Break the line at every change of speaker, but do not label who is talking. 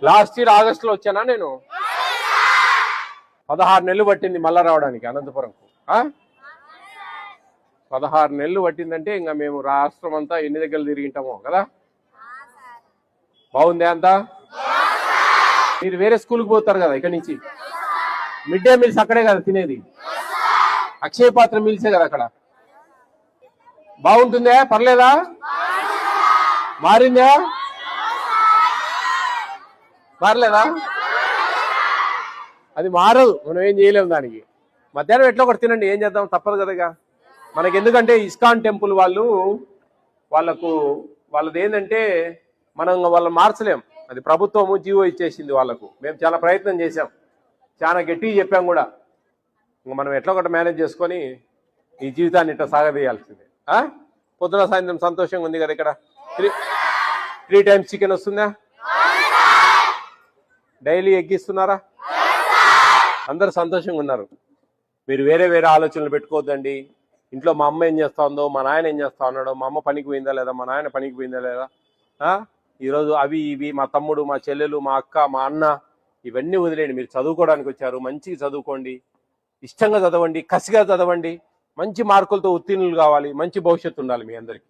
Last year ఆగస్టులో వచ్చానా నేను? 16 నెలలు పట్టింది మళ్ళా రావడానికి అనంతపురంకు. 16 నెలలు పట్టిందంటే ఇంకా మేము రాష్ట్రం అంతా ఎన్ని దగ్గర తిరిగింటామో కదా. బాగుంది అంతా? మీరు వేరే స్కూల్కి పోతారు కదా ఇక్కడి నుంచి, మిడ్ డే మీల్స్ అక్కడే కదా తినేది, అక్షయ పాత్ర మీల్సే కదా అక్కడ. బాగుంటుందా? పర్లేదా? మారిందా? మారలేదా? అది మారదు, మనం ఏం చేయలేము దానికి. మధ్యాహ్నం ఎట్లా ఒకటి తినండి, ఏం చేద్దాం, తప్పదు కదా. మనకి ఎందుకంటే ఇస్కాన్ టెంపుల్ వాళ్ళది ఏంటంటే మనం వాళ్ళని మార్చలేం. అది ప్రభుత్వము జీవో ఇచ్చేసింది వాళ్ళకు. మేము చాలా ప్రయత్నం చేశాం, చాలా గట్టిగా చెప్పాం కూడా. ఇంకా మనం ఎట్లా ఒకటి మేనేజ్ చేసుకొని ఈ జీవితాన్ని ఇట్లా సాగదీయాల్సిందే. పొద్దున సాయంత్రం సంతోషంగా ఉంది కదా ఇక్కడ. 3 times చికెన్ వస్తుందా? డైలీ ఎగ్గిస్తున్నారా? అందరు సంతోషంగా ఉన్నారు. మీరు వేరే వేరే ఆలోచనలు పెట్టుకోవద్దండి. ఇంట్లో మా అమ్మ ఏం చేస్తా ఉందో, మా నాయన ఏం చేస్తా ఉన్నాడో, మా అమ్మ పనికి పోయిందా లేదా, మా నాయన పనికి పోయిందా లేదా, ఈరోజు అవి ఇవి, మా తమ్ముడు, మా చెల్లెలు, మా అక్క, మా అన్న, ఇవన్నీ వదిలేయండి. మీరు చదువుకోవడానికి వచ్చారు, మంచిగా చదువుకోండి, ఇష్టంగా చదవండి, కసిగా చదవండి, మంచి మార్కులతో ఉత్తీర్ణులు కావాలి, మంచి భవిష్యత్తు ఉండాలి మీ అందరికీ.